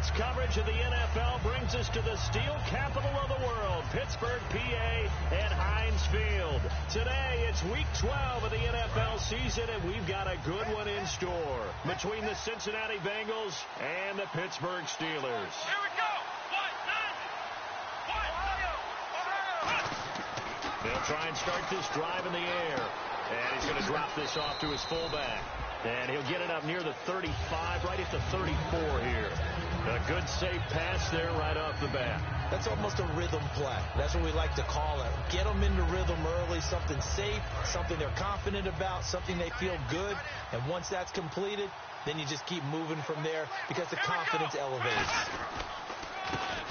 Sports coverage of the NFL brings us to the steel capital of the world, Pittsburgh, PA, at Heinz Field. Today, it's Week 12 of the NFL season, and we've got a good one in store between the Cincinnati Bengals and the Pittsburgh Steelers. Here we go. They'll try and start this drive in the air, and he's going to drop this off to his fullback. And he'll get it up near the 35, right at the 34 here. A good, safe pass there right off the bat. That's almost a rhythm play. That's what we like to call it. Get them into rhythm early, something safe, something they're confident about, something they feel good. And once that's completed, then you just keep moving from there because the confidence elevates.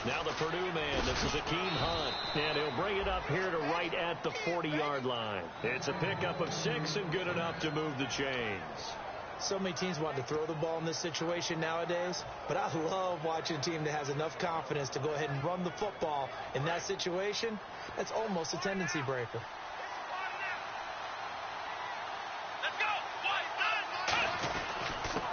Now the Purdue man, this is Akeem Hunt, and he'll bring it up here to right at the 40-yard line. It's a pickup of 6 and good enough to move the chains. So many teams want to throw the ball in this situation nowadays, but I love watching a team that has enough confidence to go ahead and run the football in that situation. That's almost a tendency breaker.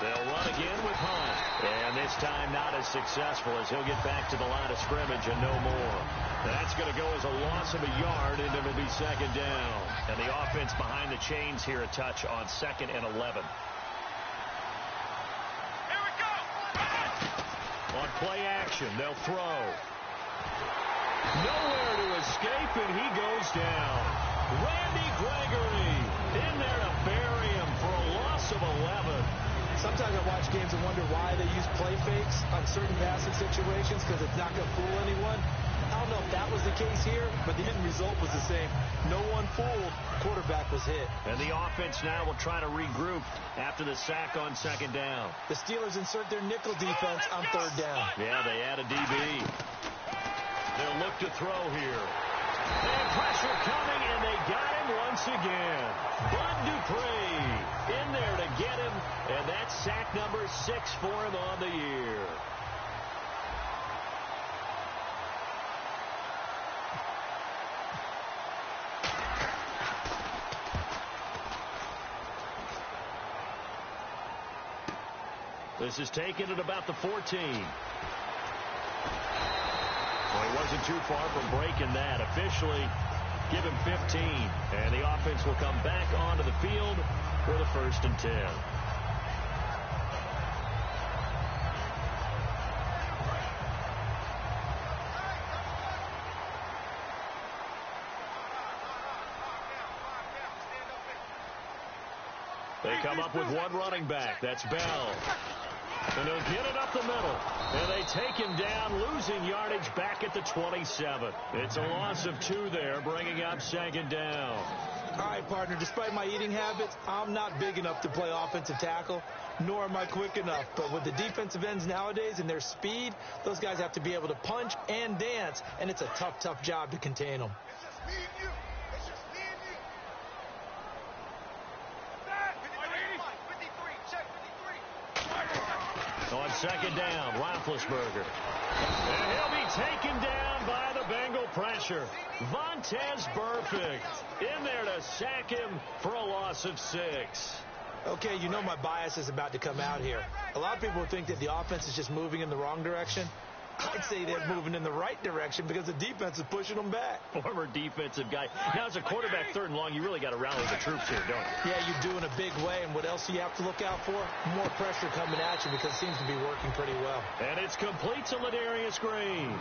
They'll run again with Hunt. And this time not as successful as he'll get back to the line of scrimmage and no more. That's going to go as a loss of a yard, and it'll be second down. And the offense behind the chains here a touch on 2nd and 11. Here we go. On play action, they'll throw. Nowhere to escape, and he goes down. Randy Gregory in there to bury him for a loss of 11. Sometimes I watch games and wonder why they use play fakes on certain passing situations because it's not going to fool anyone. I don't know if that was the case here, but the end result was the same. No one fooled. Quarterback was hit. And the offense now will try to regroup after the sack on 2nd down. The Steelers insert their nickel defense on 3rd down. Yeah, they add a DB. They'll look to throw here. And pressure coming, and they got him once again. Bud Dupree in there to get him, and that's sack number 6 for him on the year. This is taken at about the 14. Well, he wasn't too far from breaking that. Officially, give him 15. And the offense will come back onto the field for the 1st and 10. They come up with one running back. That's Bell. And they'll get it up the middle. And they take him down, losing yardage back at the 27. It's a loss of 2 there, bringing up 2nd down. All right, partner, despite my eating habits, I'm not big enough to play offensive tackle, nor am I quick enough. But with the defensive ends nowadays and their speed, those guys have to be able to punch and dance, and it's a tough, tough job to contain them. On 2nd down, Roethlisberger. And he'll be taken down by the Bengal pressure. Vontaze Burfict in there to sack him for a loss of 6. Okay, you know my bias is about to come out here. A lot of people think that the offense is just moving in the wrong direction. I'd say they're moving in the right direction because the defense is pushing them back. Former defensive guy. Now, as a quarterback 3rd and long, you really got to rally the troops here, don't you? Yeah, you do in a big way. And what else do you have to look out for? More pressure coming at you because it seems to be working pretty well. And it's complete to Ladarius Green.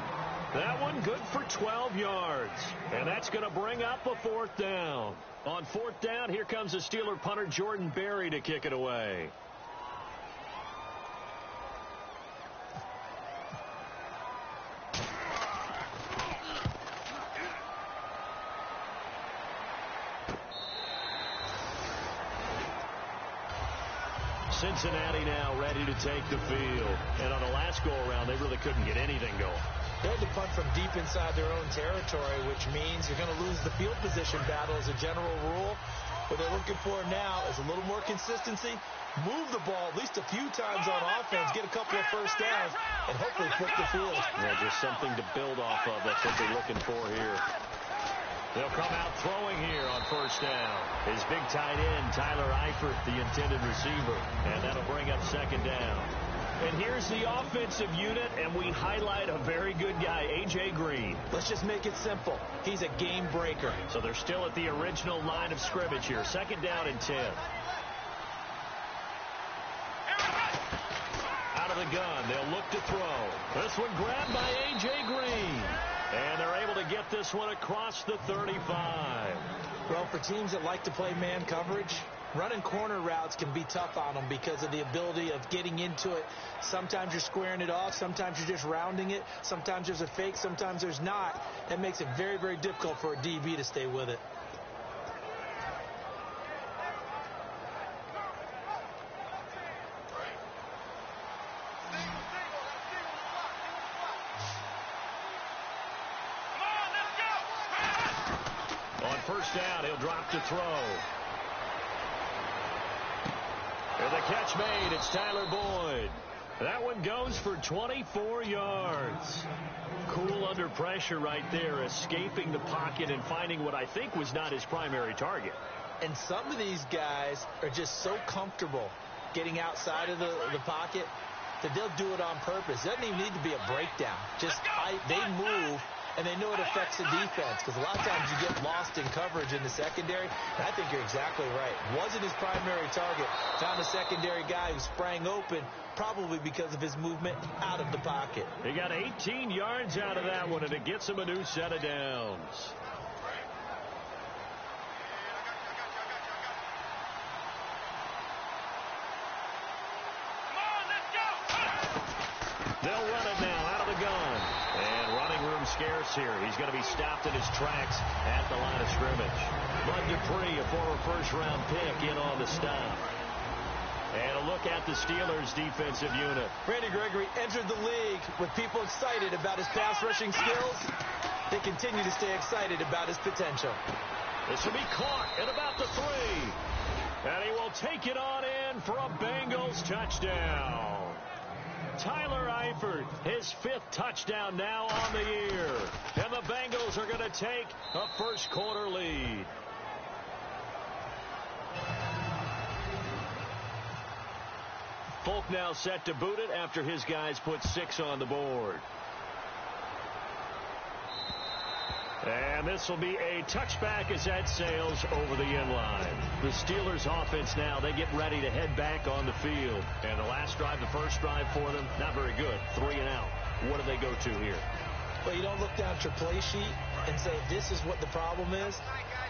That one good for 12 yards. And that's going to bring up a 4th down. On 4th down, here comes the Steeler punter Jordan Berry to kick it away. Cincinnati now ready to take the field. And on the last go-around, they really couldn't get anything going. They had to punt from deep inside their own territory, which means you're going to lose the field position battle as a general rule. What they're looking for now is a little more consistency, move the ball at least a few times on offense, get a couple of 1st downs, and hopefully flip the field. Yeah, just something to build off of. That's what they're looking for here. They'll come out throwing here on 1st down. His big tight end, Tyler Eifert, the intended receiver. And that'll bring up 2nd down. And here's the offensive unit, and we highlight a very good guy, A.J. Green. Let's just make it simple. He's a game breaker. So they're still at the original line of scrimmage here. 2nd down and 10. Out of the gun, they'll look to throw. This one grabbed by A.J. Green. And they're able to get this one across the 35. Well, for teams that like to play man coverage, running corner routes can be tough on them because of the ability of getting into it. Sometimes you're squaring it off. Sometimes you're just rounding it. Sometimes there's a fake. Sometimes there's not. That makes it very, very difficult for a DB to stay with it. On 1st down, he'll drop to throw. And the catch made. It's Tyler Boyd. That one goes for 24 yards. Cool under pressure right there, escaping the pocket and finding what I think was not his primary target. And some of these guys are just so comfortable getting outside of the pocket that they'll do it on purpose. It doesn't even need to be a breakdown. Just they move, and they know it affects the defense, because a lot of times you get lost in coverage in the secondary. And I think you're exactly right. Wasn't his primary target. Found a secondary guy who sprang open, probably because of his movement out of the pocket. He got 18 yards out of that one, and it gets him a new set of downs. They'll run it now out of the gun. And running room scarce here. He's going to be stopped in his tracks at the line of scrimmage. Bud Dupree, a former first-round pick, in on the stop. And a look at the Steelers' defensive unit. Randy Gregory entered the league with people excited about his pass rushing skills. They continue to stay excited about his potential. This will be caught at about the 3. And he will take it on in for a Bengals touchdown. Tyler Eifert, his 5th touchdown now on the year. And the Bengals are going to take a first-quarter lead. Folk now set to boot it after his guys put 6 on the board. And this will be a touchback as that sails over the end line. The Steelers offense now, they get ready to head back on the field. And the last drive, the first drive for them, not very good. 3 and out. What do they go to here? Well, you don't look down at your play sheet and say, this is what the problem is.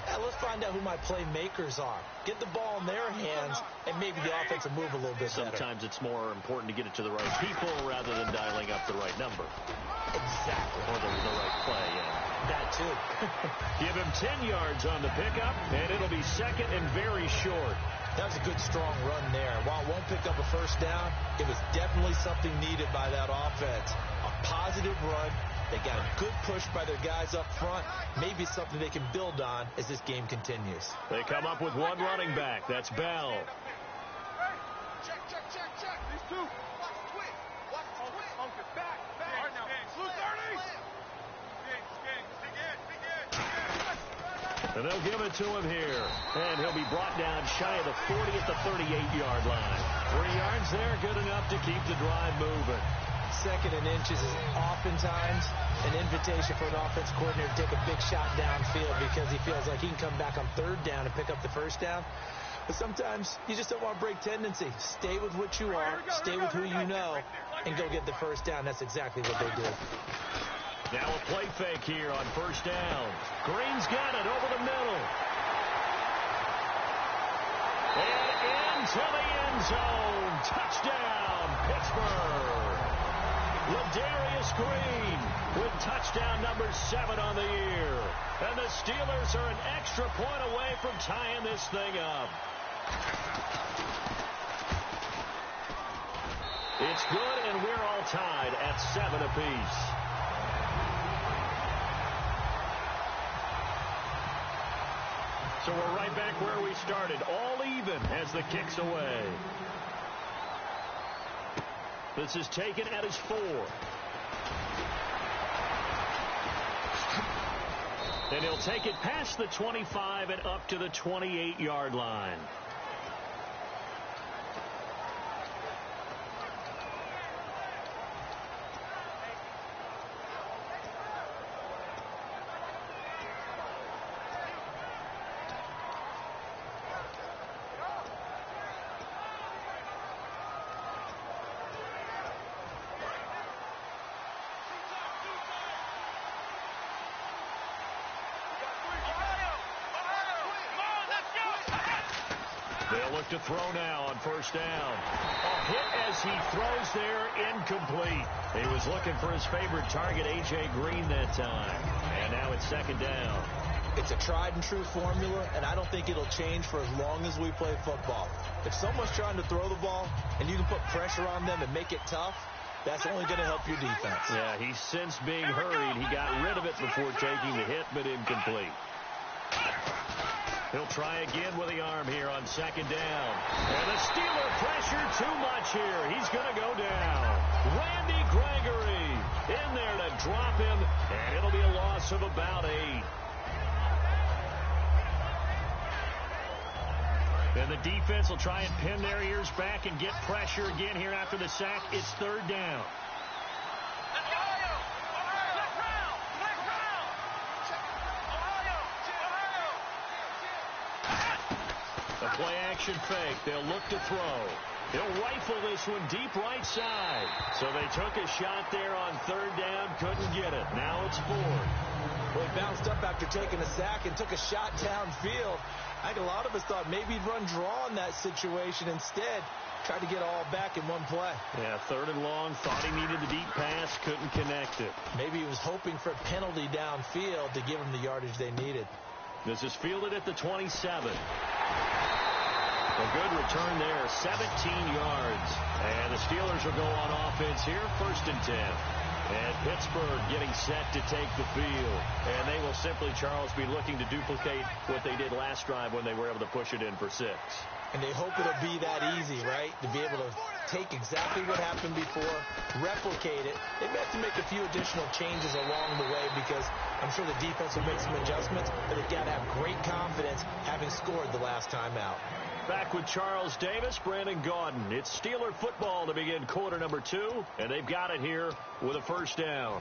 Let's find out who my playmakers are. Get the ball in their hands, and maybe the offense will move a little bit better. Sometimes it's more important to get it to the right people rather than dialing up the right number. Exactly. Or the right play, yeah. That too. Give him 10 yards on the pickup, and it'll be 2nd and very short. That was a good, strong run there. While it won't pick up a first down, it was definitely something needed by that offense. A positive run. They got a good push by their guys up front. Maybe something they can build on as this game continues. They come up with one running back. That's Bell. Check. These 2. Watch the twitch. Focus. Back. All right, now. Blue 30. And they'll give it to him here. And he'll be brought down shy of the 40 at the 38-yard line. 3 yards there, good enough to keep the drive moving. 2nd and inches is oftentimes an invitation for an offense coordinator to take a big shot downfield because he feels like he can come back on 3rd down and pick up the first down. But sometimes you just don't want to break tendency. Stay with what you are, stay with who you know, and go get the first down. That's exactly what they did. Now a play fake here on 1st down. Green's got it over the middle. And into the end zone. Touchdown, Pittsburgh. Ladarius Green with touchdown number 7 on the year. And the Steelers are an extra point away from tying this thing up. It's good, and we're all tied at 7 apiece. So we're right back where we started, all even as the kick's away. This is taken at his 4. And he'll take it past the 25 and up to the 28-yard line. back to throw now on first down. A hit as he throws there, incomplete. He was looking for his favorite target, A.J. Green, that time. And now it's second down. It's a tried-and-true formula, and I don't think it'll change for as long as we play football. If someone's trying to throw the ball and you can put pressure on them and make it tough, that's only going to help your defense. Yeah, he's since being hurried. He got rid of it before taking the hit, but incomplete. He'll try again with the arm here on second down. And the Steeler pressure too much here. He's going to go down. Randy Gregory in there to drop him, and it'll be a loss of about 8. And the defense will try and pin their ears back and get pressure again here after the sack. It's third down. A play-action fake. They'll look to throw. He'll rifle this one deep right side. So they took a shot there on third down. Couldn't get it. Now it's fourth. Well, he bounced up after taking a sack and took a shot downfield. I think a lot of us thought maybe he'd run draw in that situation. Instead, tried to get all back in one play. Yeah, third and long. Thought he needed the deep pass. Couldn't connect it. Maybe he was hoping for a penalty downfield to give him the yardage they needed. This is fielded at the 27. A good return there, 17 yards. And the Steelers will go on offense here, first and 10. And Pittsburgh getting set to take the field. And they will simply, Charles, be looking to duplicate what they did last drive when they were able to push it in for 6. And they hope it'll be that easy, right? To be able to take exactly what happened before, replicate it. They may have to make a few additional changes along the way because I'm sure the defense will make some adjustments, but they've got to have great confidence having scored the last time out. Back with Charles Davis, Brandon Gaudin. It's Steeler football to begin quarter number 2, and they've got it here with a first down.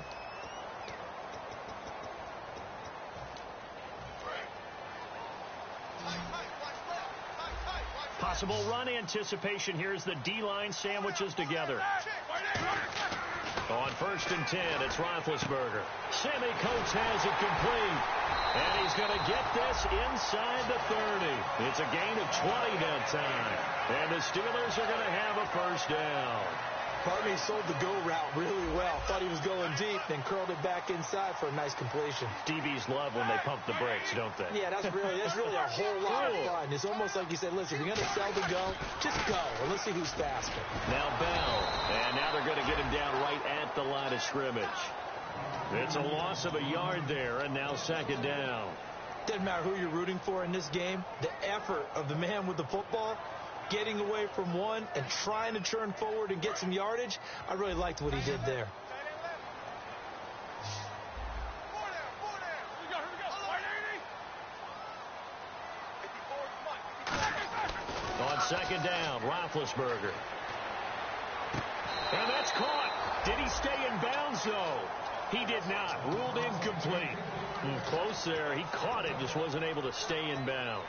Possible run anticipation here as the D-line sandwiches together. On first and 10, it's Roethlisberger. Sammy Coates has it complete. And he's going to get this inside the 30. It's a gain of 20 that time. And the Steelers are going to have a first down. Part of me sold the go route really well. Thought he was going deep, then curled it back inside for a nice completion. DBs love when they pump the brakes, don't they? Yeah, that's really a whole lot of fun. It's almost like you said, listen, if you're going to sell the go, just go, and let's see who's faster. Now Bell, and now they're going to get him down right at the line of scrimmage. It's a loss of a yard there, and now second down. Doesn't matter who you're rooting for in this game. The effort of the man with the football, getting away from one and trying to turn forward and get some yardage, I really liked what he did there. On second down, Roethlisberger. And that's caught. Did he stay in bounds, though? He did not. Ruled incomplete. Close there. He caught it, just wasn't able to stay in bounds.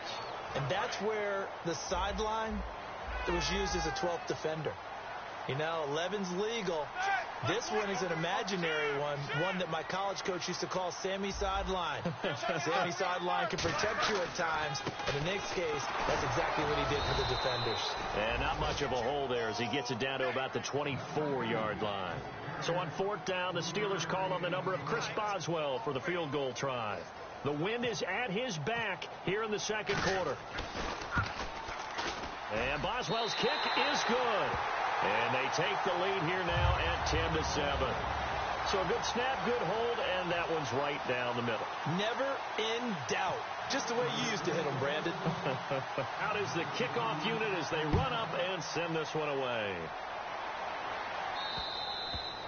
And that's where the sideline was used as a 12th defender. You know, 11's legal. This one is an imaginary one that my college coach used to call Sammy Sideline. Sammy Sideline can protect you at times. In the next case, that's exactly what he did for the defenders. And not much of a hole there as he gets it down to about the 24-yard line. So on fourth down, the Steelers call on the number of Chris Boswell for the field goal try. The wind is at his back here in the second quarter. And Boswell's kick is good. And they take the lead here now at 10-7. So a good snap, good hold, and that one's right down the middle. Never in doubt. Just the way you used to hit them, Brandon. Out is the kickoff unit as they run up and send this one away.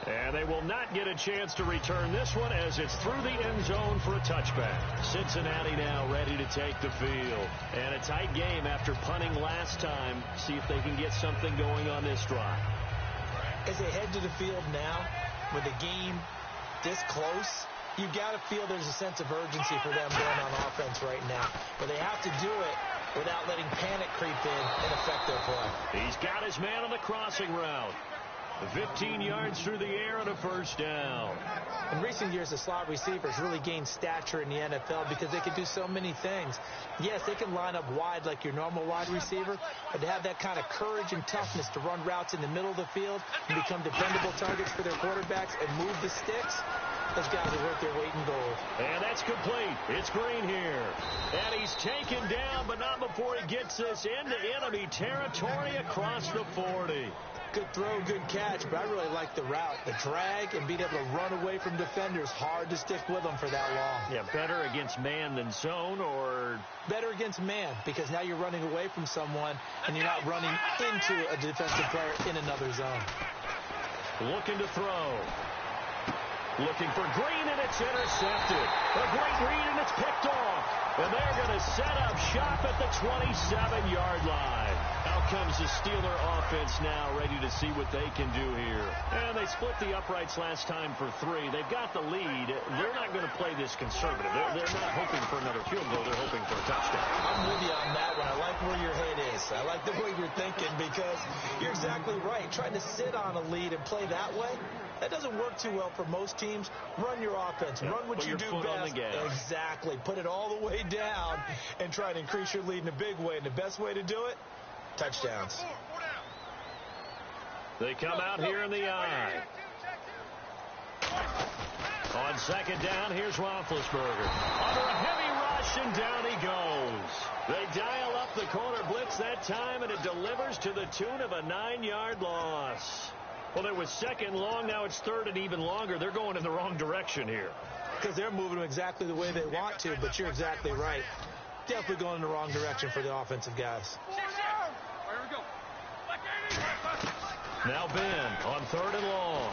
And they will not get a chance to return this one as it's through the end zone for a touchback. Cincinnati now ready to take the field. And a tight game after punting last time. See if they can get something going on this drive. As they head to the field now, with the game this close, you've got to feel there's a sense of urgency for them going on offense right now. But they have to do it without letting panic creep in and affect their play. He's got his man on the crossing route. 15 yards through the air and a first down. In recent years, the slot receivers really gained stature in the NFL because they can do so many things. Yes, they can line up wide like your normal wide receiver, but to have that kind of courage and toughness to run routes in the middle of the field and become dependable targets for their quarterbacks and move the sticks, those guys are worth their weight in gold. And that's complete. It's Green here. And he's taken down, but not before he gets this into enemy territory across the 40. Good throw, good catch, but I really like the route. The drag and being able to run away from defenders, hard to stick with them for that long. Yeah, better against man than zone, or? Better against man, because now you're running away from someone and you're not running into a defensive player in another zone. Looking to throw. Looking for Green, and it's intercepted. A great read, and it's picked off. And they're going to set up shop at the 27-yard line. Out comes the Steeler offense now, ready to see what they can do here. And they split the uprights last time for 3. They've got the lead. They're not going to play this conservative. They're not hoping for another field goal. They're hoping for a touchdown. I'm with you on that one. I like where your head is. I like the way you're thinking, because you're exactly right. Trying to sit on a lead and play that way, that doesn't work too well for most teams. Run your offense. Run what you do best. Exactly. Put it all the way down and try to increase your lead in a big way. And the best way to do it, touchdowns. They come out here in the eye. On second down, here's Roethlisberger. Under a heavy rush, and down he goes. They dial up the corner blitz that time, and it delivers to the tune of a 9-yard loss. Well, it was second long. Now it's third and even longer. They're going in the wrong direction here. Because they're moving them exactly the way they want to, but you're exactly right. Definitely going in the wrong direction for the offensive guys. Now Ben on third and long.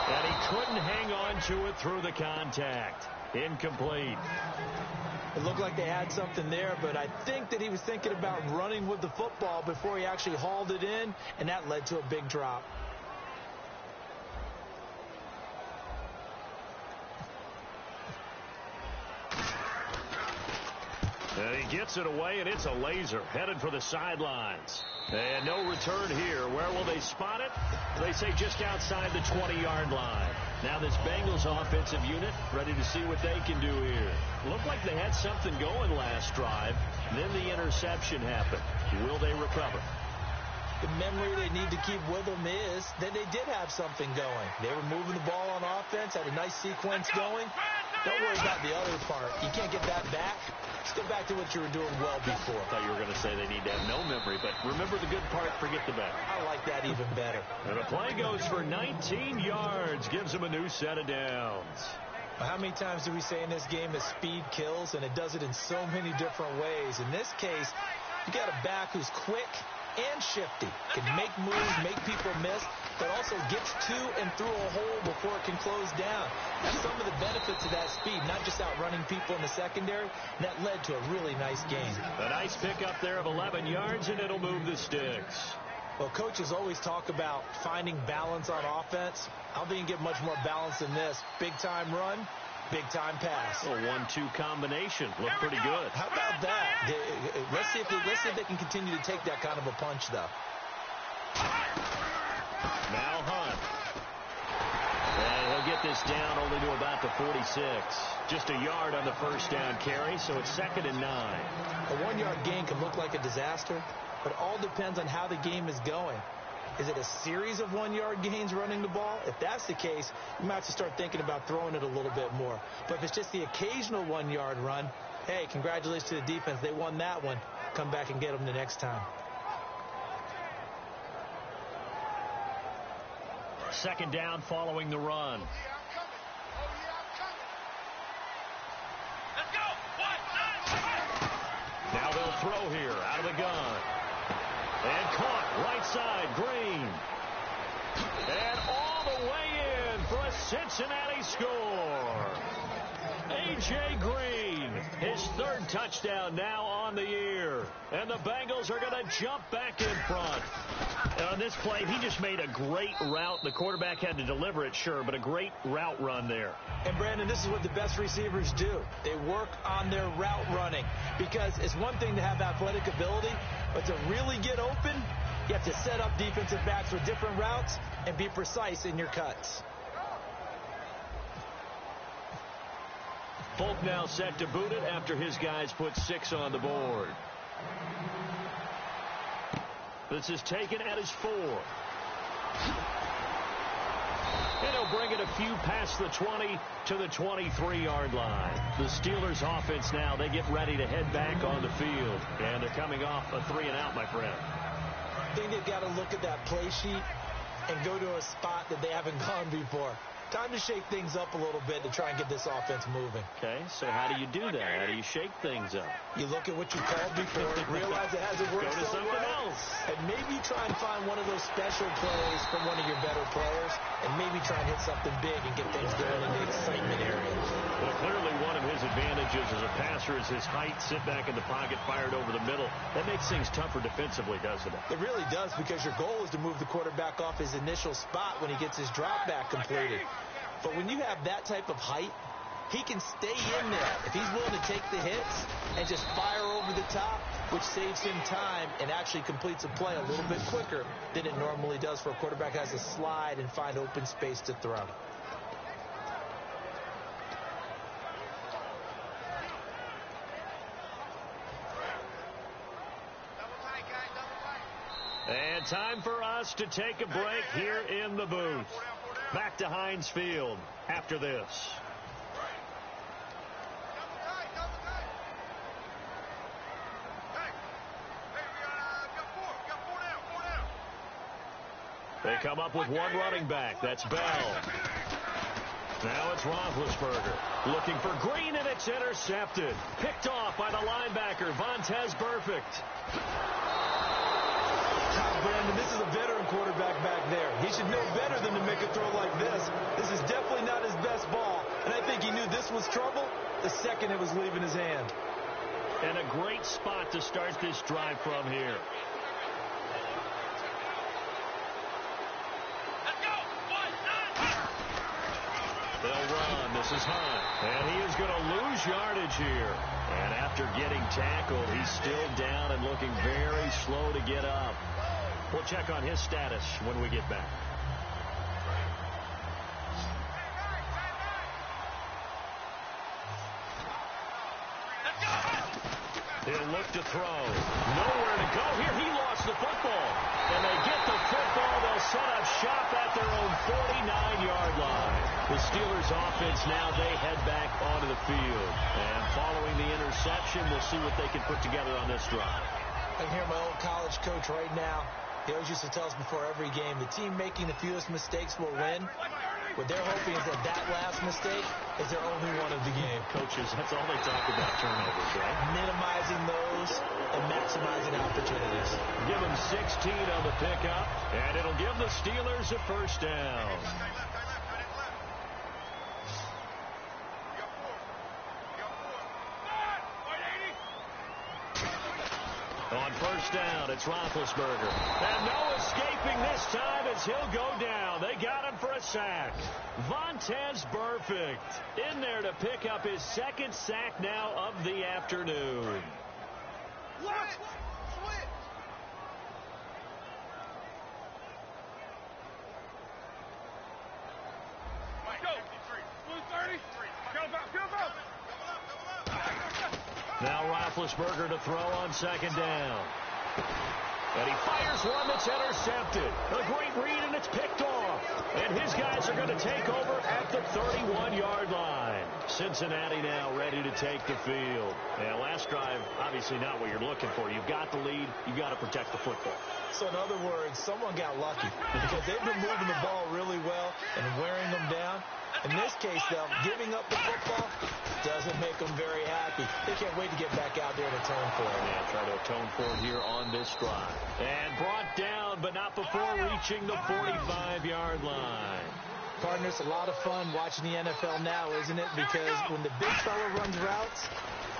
And he couldn't hang on to it through the contact. Incomplete. It looked like they had something there, but I think that he was thinking about running with the football before he actually hauled it in, and that led to a big drop. And he gets it away, and it's a laser headed for the sidelines. And no return here. Where will they spot it? They say just outside the 20-yard line. Now this Bengals offensive unit ready to see what they can do here. Looked like they had something going last drive. Then the interception happened. Will they recover? The memory they need to keep with them is that they did have something going. They were moving the ball on offense, had a nice sequence going. Don't worry about the other part. You can't get that back. Let's go back to what you were doing well before. I thought you were going to say they need to have no memory, but remember the good part, forget the bad. I like that even better. And the play goes for 19 yards, gives them a new set of downs. Well, how many times do we say in this game that speed kills, and it does it in so many different ways? In this case, you got a back who's quick and shifty, can make moves, make people miss, but also gets to and through a hole before it can close down. That's some of the benefits of that speed, not just outrunning people in the secondary. That led to a really nice game. A nice pickup there of 11 yards, and it'll move the sticks. Well, coaches always talk about finding balance on offense. I don't think you can get much more balance than this. Big-time run, big-time pass. A 1-2 combination. Looked pretty good. How about that? Let's see if they can continue to take that kind of a punch, though. Now Hunt. And he'll get this down only to about the 46. Just a yard on the first down carry, so it's 2nd and 9. A 1-yard gain can look like a disaster, but it all depends on how the game is going. Is it a series of 1-yard gains running the ball? If that's the case, you might have to start thinking about throwing it a little bit more. But if it's just the occasional 1-yard run, hey, congratulations to the defense. They won that one. Come back and get them the next time. 2nd down following the run. Let's go. Now they'll throw here out of the gun. And caught right side, Green. And all the way in for a Cincinnati score. A.J. Green, his 3rd touchdown now on the year. And the Bengals are going to jump back in front. And on this play, he just made a great route. The quarterback had to deliver it, sure, but a great route run there. And, Brandon, this is what the best receivers do. They work on their route running, because it's one thing to have athletic ability, but to really get open, You have to set up defensive backs with different routes and be precise in your cuts. Folk now set to boot it after his guys put 6 on the board. This is taken at his 4. And he'll bring it a few past the 20 to the 23-yard line. The Steelers offense now, they get ready to head back on the field. And they're coming off a 3-and-out, my friend. I think they've got to look at that play sheet and go to a spot that they haven't gone before. Time to shake things up a little bit to try and get this offense moving. Okay, so how do you do that? How do you shake things up? You look at what you called before, realize it hasn't worked Go to so something well, else. and maybe try and find one of those special plays from one of your better players, and maybe try and hit something big and get things going in the excitement area. Well, clearly one of his advantages as a passer is his height, sit back in the pocket, fired over the middle. That makes things tougher defensively, doesn't it? It really does, because your goal is to move the quarterback off his initial spot when he gets his drop back completed. But when you have that type of height, he can stay in there if he's willing to take the hits and just fire over the top, which saves him time and actually completes a play a little bit quicker than it normally does for a quarterback who has to slide and find open space to throw. And time for us to take a break here in the booth. Back to Heinz Field after this. They come up with one running back. That's Bell. Now it's Roethlisberger looking for Green, and it's intercepted. Picked off by the linebacker, Vontaze Burfict. Brandon, this is a veteran quarterback back there. He should know better than to make a throw like this. This is definitely not his best ball, and I think he knew this was trouble the second it was leaving his hand. And a great spot to start this drive from here. They'll run. This is Hunt. And he is going to lose yardage here. And after getting tackled, he's still down and looking very slow to get up. We'll check on his status when we get back. He'll look to throw. Nowhere to go here. He lost the football. And they get the football. They'll set up shop at their own 49-yard line. The Steelers offense now, they head back onto the field. And following the interception, we'll see what they can put together on this drive. I can hear my old college coach right now. He always used to tell us before every game, the team making the fewest mistakes will win. What they're hoping is that last mistake is their only one of the game. Coaches, that's all they talk about, turnovers, right? Minimizing those and maximizing opportunities. Give them 16 on the pickup, and it'll give the Steelers a first down. On first down, it's Roethlisberger. And no escaping this time as he'll go down. They got him for a sack. Vontaze Burfict in there to pick up his second sack now of the afternoon. Switch! Go! Blue 30. Go! Now Roethlisberger to throw on second down. And he fires one that's intercepted. A great read, and it's picked off. And his guys are going to take over at the 31-yard line. Cincinnati now ready to take the field. And last drive, obviously not what you're looking for. You've got the lead. You've got to protect the football. So in other words, someone got lucky because they've been moving the ball really well and wearing them down. In this case, though, giving up the football doesn't make them very happy. They can't wait to get back out there and atone for it. Yeah, try to atone for it here on this drive. And brought down, but not before reaching the 45-yard line. Partner, it's a lot of fun watching the NFL now, isn't it? Because when the big fella runs routes,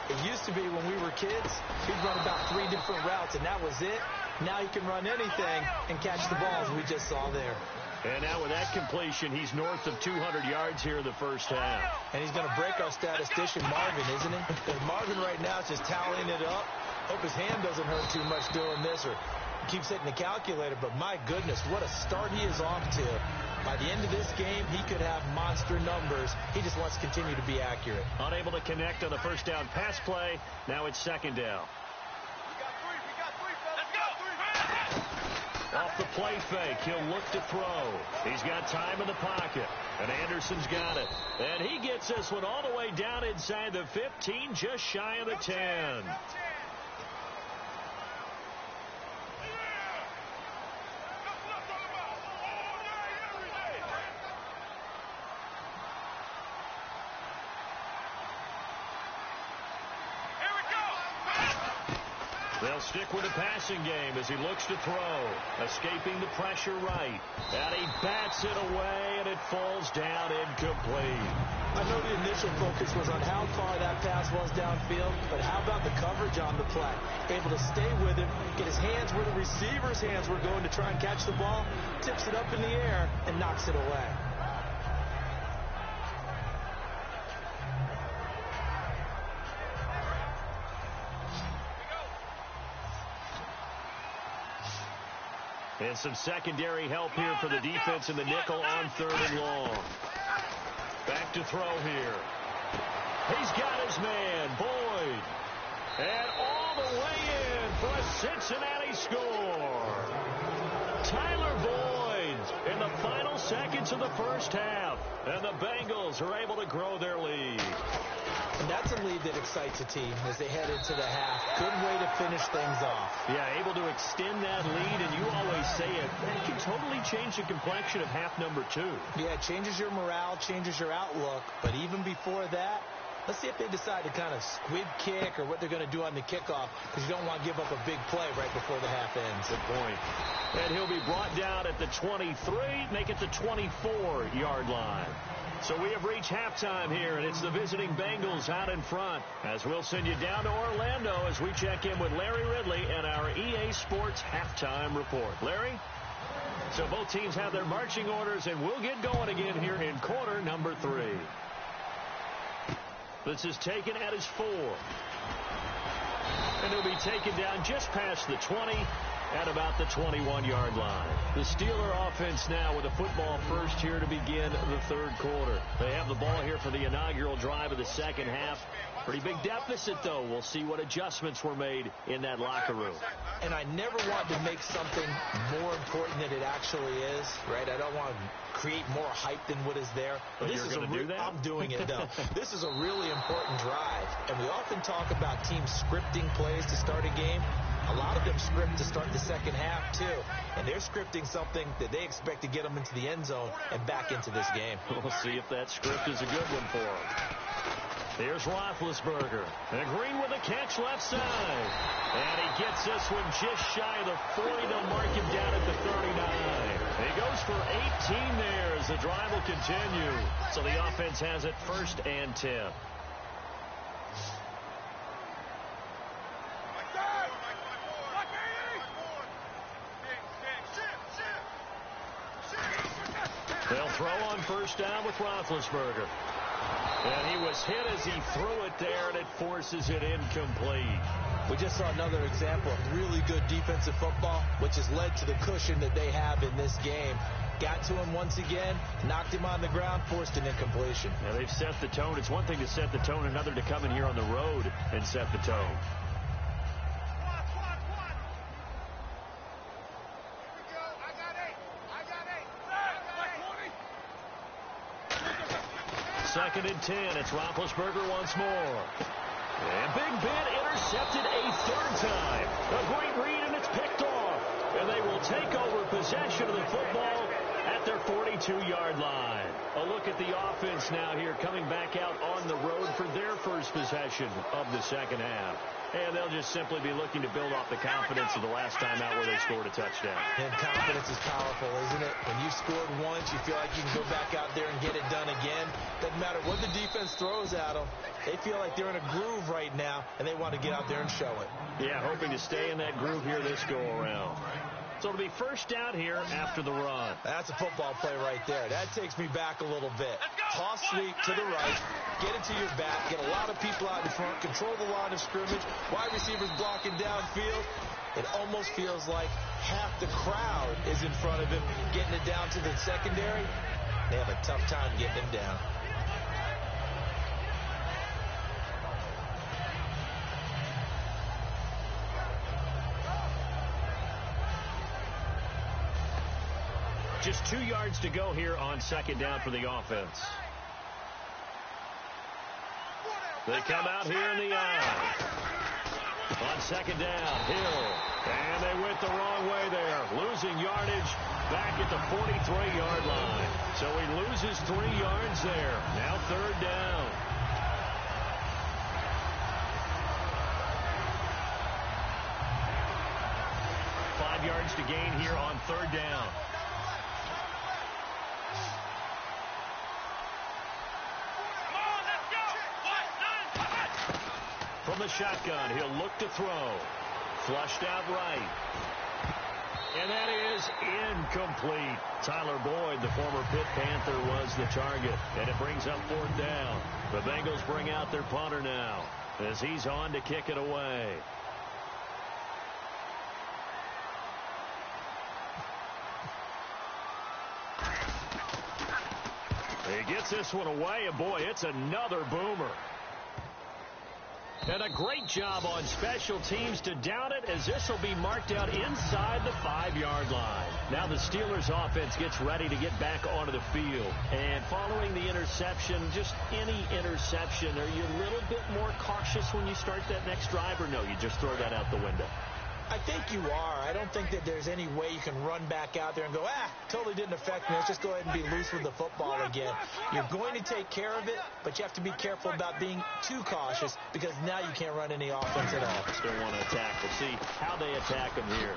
it used to be when we were kids, he'd run about 3 different routes, and that was it. Now he can run anything and catch the balls we just saw there. And now with that completion, he's north of 200 yards here in the first half. And he's going to break our statistician, Marvin, isn't he? Because Marvin right now is just tallying it up. Hope his hand doesn't hurt too much doing this, or keeps hitting the calculator, but my goodness, what a start he is off to. By the end of this game, he could have monster numbers. He just wants to continue to be accurate. Unable to connect on the first down pass play. Now it's second down. We got three, fellas. Off the play fake, he'll look to throw. He's got time in the pocket, and Anderson's got it. And he gets this one all the way down inside the 15, just shy of the 10. They'll stick with the passing game as he looks to throw. Escaping the pressure right. And he bats it away, and it falls down incomplete. I know the initial focus was on how far that pass was downfield, but how about the coverage on the play? Able to stay with him, get his hands where the receiver's hands were going to try and catch the ball, tips it up in the air, and knocks it away. And some secondary help here for the defense in the nickel on 3rd and long. Back to throw here. He's got his man, Boyd. And all the way in for a Cincinnati score. Tyler Boyd in the final seconds of the first half. And the Bengals are able to grow their lead. And that's a lead that excites a team as they head into the half. Good way to finish things off. Yeah, able to extend that lead, and you always say it. That can totally change the complexion of half number 2. Yeah, it changes your morale, changes your outlook. But even before that, let's see if they decide to kind of squib kick or what they're going to do on the kickoff, because you don't want to give up a big play right before the half ends. Good point. And he'll be brought down at the 23, make it the 24-yard line. So we have reached halftime here, and it's the visiting Bengals out in front. As we'll send you down to Orlando as we check in with Larry Ridley and our EA Sports halftime report. Larry? So both teams have their marching orders, and we'll get going again here in quarter number 3. This is taken at his 4. And he'll be taken down just past the 20 at about the 21-yard line. The Steeler offense now with a football first here to begin the 3rd quarter. They have the ball here for the inaugural drive of the second half. Pretty big deficit, though. We'll see what adjustments were made in that locker room. And I never want to make something more important than it actually is, right? I don't want to create more hype than what is there. But this is do that? I'm doing it, though. This is a really important drive. And we often talk about teams scripting plays to start a game. A lot of them script to start the second half, too. And they're scripting something that they expect to get them into the end zone and back into this game. We'll see if that script is a good one for them. Here's Roethlisberger. And Green with a catch left side. And he gets this one just shy of the 40. They'll mark him down at the 39. He goes for 18 there as the drive will continue. So the offense has it 1st and 10. They'll throw on 1st down with Roethlisberger. And he was hit as he threw it there, and it forces it incomplete. We just saw another example of really good defensive football, which has led to the cushion that they have in this game. Got to him once again, knocked him on the ground, forced an incompletion. Yeah, they've set the tone. It's one thing to set the tone, another to come in here on the road and set the tone. Second and 10. It's Roethlisberger once more. And Big Ben intercepted a 3rd time. A great read, and it's picked off. And they will take over possession of the football at their 42-yard line. A look at the offense now here coming back out on the road for their first possession of the second half. And they'll just simply be looking to build off the confidence of the last time out where they scored a touchdown. And confidence is powerful, isn't it? When you scored once, you feel like you can go back out there and get it done again. Doesn't matter what the defense throws at them. They feel like they're in a groove right now, and they want to get out there and show it. Yeah, hoping to stay in that groove here this go-around. So it'll be 1st down here after the run. That's a football play right there. That takes me back a little bit. Toss sweep to the right, get it to your back, get a lot of people out in front, control the line of scrimmage, wide receivers blocking downfield. it almost feels like half the crowd is in front of him, getting it down to the secondary. They have a tough time getting him down. Just 2 yards to go here on second down for the offense. They come out here in the eye. On second down, Hill. And they went the wrong way there. Losing yardage back at the 43-yard line. So he loses 3 yards there. Now third down. Five yards to gain here on third down. From the shotgun, he'll look to throw. Flushed out right. And that is incomplete. Tyler Boyd, the former Pitt Panther, was the target. And it brings up fourth down. The Bengals bring out their punter now as he's on to kick it away. He gets this one away, and boy, it's another boomer. And a great job on special teams to down it, as this will be marked out inside the 5-yard line. Now the Steelers offense gets ready to get back onto the field. And following the interception, just any interception, are you a little bit more cautious when you start that next drive, or no, you just throw that out the window? I think you are. I don't think that there's any way you can run back out there and go, totally didn't affect me. Let's just go ahead and be loose with the football again. You're going to take care of it, but you have to be careful about being too cautious, because now you can't run any offense at all. Still want to attack. We'll see how they attack him here.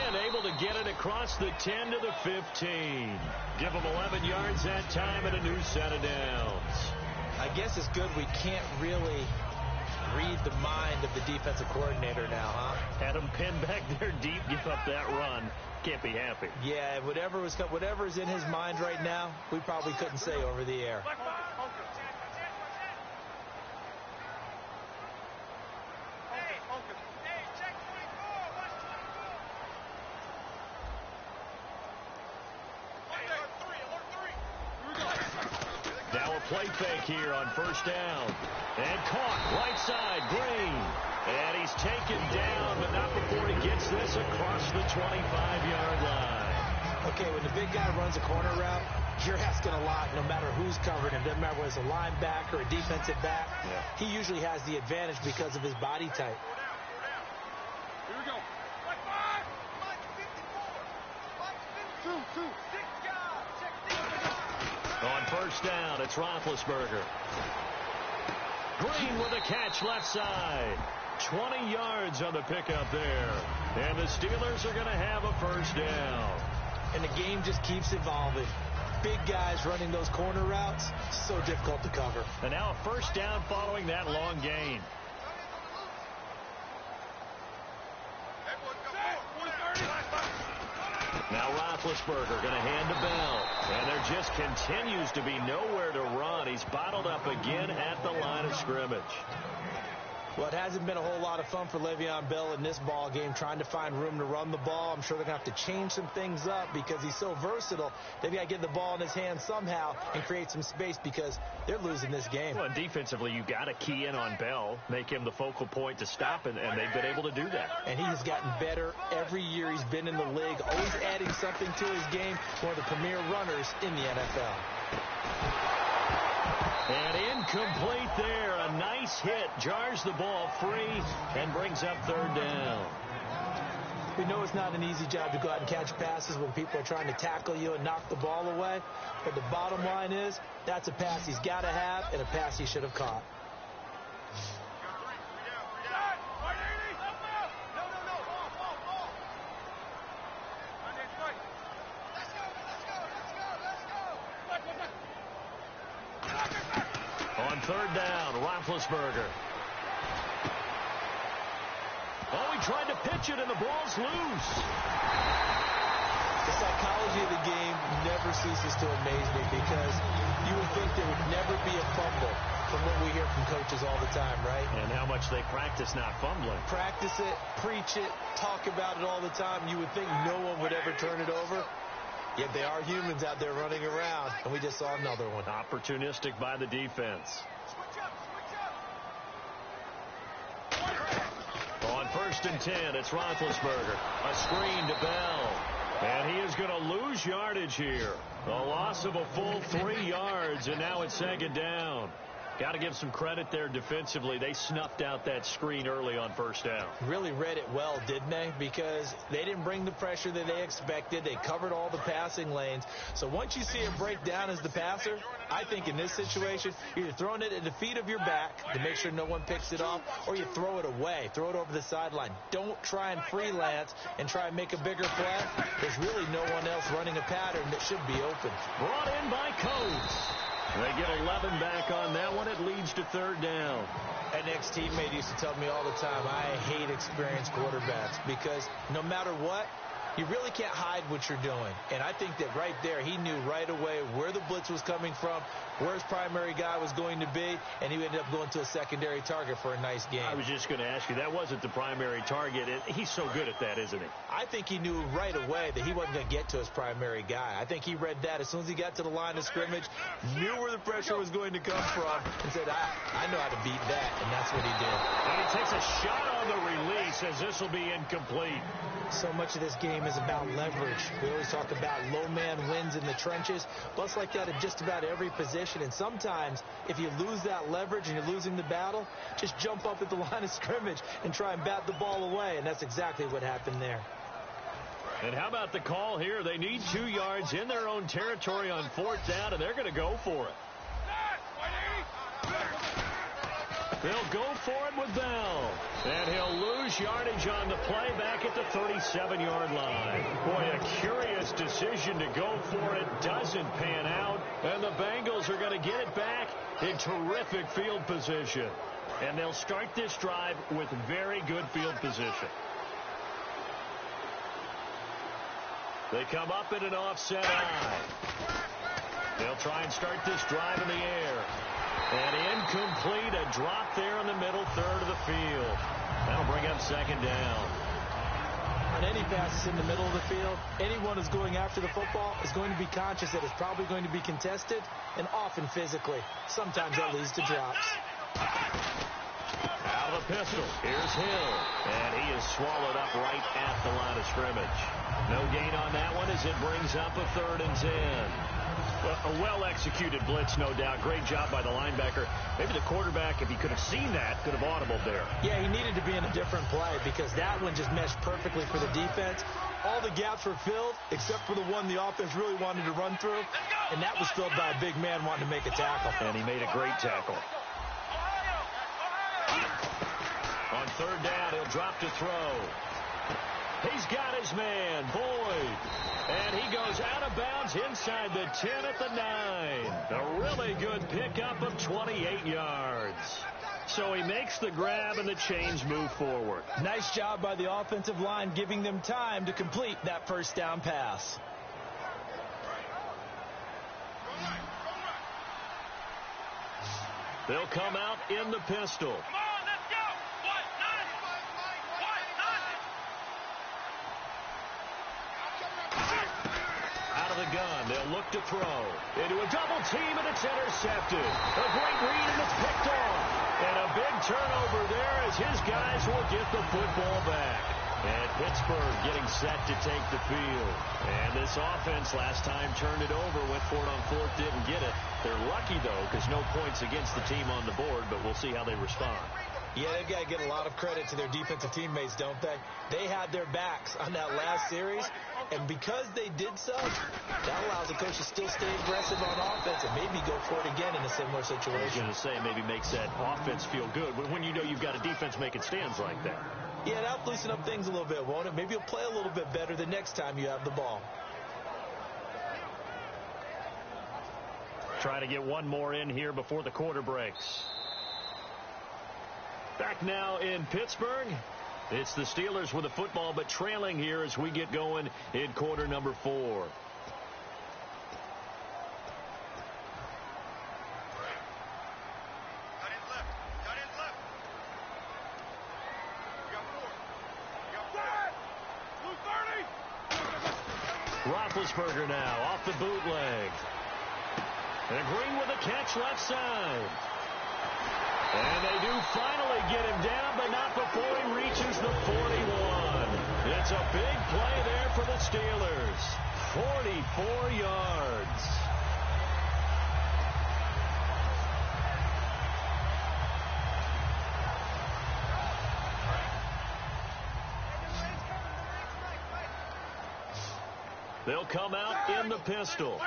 And able to get it across the 10 to the 15. Give them 11 yards that time and a new set of downs. I guess it's good we can't really read the mind of the defensive coordinator now, huh? Had him pinned back there deep, give up that run. Can't be happy. Yeah, whatever's in his mind right now, we probably couldn't say over the air. Now a play fake here on first down. And caught right side, Green. And he's taken down, but not before he gets this across the 25-yard line. Okay, when the big guy runs a corner route, you're asking a lot no matter who's covering him. Doesn't matter whether it's a linebacker or a defensive back. Yeah. He usually has the advantage because of his body type. Here we go. On first down, it's Roethlisberger. Green with a catch left side. 20 yards on the pickup there. And the Steelers are going to have a first down. And the game just keeps evolving. Big guys running those corner routes, so difficult to cover. And now a first down following that long gain. Now Roethlisberger going to hand to Bell. And there just continues to be nowhere to run. He's bottled up again at the line of scrimmage. Well, it hasn't been a whole lot of fun for Le'Veon Bell in this ball game, trying to find room to run the ball. I'm sure they're going to have to change some things up because he's so versatile. They've got to get the ball in his hands somehow and create some space because they're losing this game. Well, defensively, you got to key in on Bell, make him the focal point to stop, and they've been able to do that. And he has gotten better every year he's been in the league, always adding something to his game. One of the premier runners in the NFL. And incomplete there. A nice hit. Jars the ball free and brings up third down. We know it's not an easy job to go out and catch passes when people are trying to tackle you and knock the ball away. But the bottom line is, that's a pass he's got to have and a pass he should have caught. On third down, Roethlisberger. Oh, he tried to pitch it, and the ball's loose. The psychology of the game never ceases to amaze me because you would think there would never be a fumble from what we hear from coaches all the time, right? And how much they practice not fumbling. Practice it, preach it, talk about it all the time. You would think no one would ever turn it over. Yet they are humans out there running around, and we just saw another one. Opportunistic by the defense. On 1st and 10, it's Roethlisberger. A screen to Bell. And he is going to lose yardage here. A loss of a full 3 yards, and now it's 2nd down. Got to give some credit there defensively. They snuffed out that screen early on 1st down. Really read it well, didn't they? Because they didn't bring the pressure that they expected. They covered all the passing lanes. So once you see it break down as the passer, I think in this situation, you're either throwing it at the feet of your back to make sure no one picks it off, or you throw it away. Throw it over the sideline. Don't try and freelance and try and make a bigger play. There's really no one else running a pattern that should be open. Brought in by Coates. They get 11 back on that one. It leads to 3rd down. An ex-teammate used to tell me all the time, I hate experienced quarterbacks because no matter what, you really can't hide what you're doing. And I think that right there, he knew right away where the blitz was coming from, where his primary guy was going to be, and he ended up going to a secondary target for a nice game. I was just going to ask you, that wasn't the primary target. He's so good at that, isn't he? I think he knew right away that he wasn't going to get to his primary guy. I think he read that as soon as he got to the line of scrimmage, knew where the pressure was going to come from, and said, I know how to beat that, and that's what he did. And he takes a shot on the release as this will be incomplete. So much of this game is about leverage. We always talk about low man wins in the trenches, but it's like that at just about every position. And sometimes, if you lose that leverage and you're losing the battle, just jump up at the line of scrimmage and try and bat the ball away. And that's exactly what happened there. And how about the call here? They need 2 yards in their own territory on 4th down, and they're going to go for it. They'll go for it with Bell. And he'll lose yardage on the play back at the 37-yard line. Boy, a curious decision to go for it. Doesn't pan out. And the Bengals are going to get it back in terrific field position. And they'll start this drive with very good field position. They come up in an offset eye. They'll try and start this drive in the air. And incomplete, a drop there in the middle third of the field. That'll bring up 2nd down. On any passes in the middle of the field, anyone who's going after the football is going to be conscious that it's probably going to be contested, and often physically. Sometimes that leads to drops. Out of the pistol, here's Hill. And he is swallowed up right at the line of scrimmage. No gain on that one as it brings up a 3rd and 10. A well-executed blitz, no doubt. Great job by the linebacker. Maybe the quarterback, if he could have seen that, could have audibled there. Yeah, he needed to be in a different play because that one just meshed perfectly for the defense. All the gaps were filled except for the one the offense really wanted to run through, and that was filled by a big man wanting to make a tackle. And he made a great tackle. On 3rd down, he'll drop to throw. He's got his man, Boyd. And he goes out of bounds inside the 10 at the 9. A really good pickup of 28 yards. So he makes the grab and the chains move forward. Nice job by the offensive line giving them time to complete that 1st down pass. They'll come out in the pistol. Out of the gun, they'll look to throw. Into a double team, and it's intercepted. A great read, and it's picked off. And a big turnover there as his guys will get the football back. And Pittsburgh getting set to take the field. And this offense last time turned it over, went for it on 4th, didn't get it. They're lucky, though, because no points against the team on the board, but we'll see how they respond. Yeah, they've got to get a lot of credit to their defensive teammates, don't they? They had their backs on that last series, and because they did so, that allows the coach to still stay aggressive on offense and maybe go for it again in a similar situation. I was going to say, maybe makes that offense feel good when you know you've got a defense making stands like that. Yeah, that'll loosen up things a little bit, won't it? Maybe you'll play a little bit better the next time you have the ball. Try to get one more in here before the quarter breaks. Back now in Pittsburgh. It's the Steelers with the football, but trailing here as we get going in quarter number 4. Roethlisberger now off the bootleg. And Green with a catch left side. And they do finally get him down, but not before he reaches the 41. It's a big play there for the Steelers. 44 yards. They'll come out in the pistol.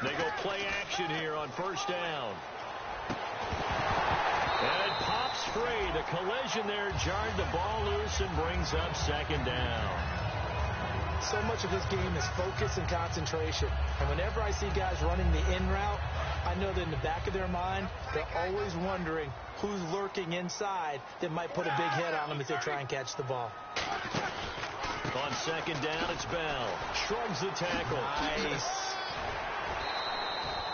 They go play action here on first down. And it pops free. The collision there jarred the ball loose and brings up second down. So much of this game is focus and concentration. And whenever I see guys running the in route, I know that in the back of their mind, they're always wondering who's lurking inside that might put a big hit on them as they try and catch the ball. On second down, it's Bell. Shrugs the tackle. Nice.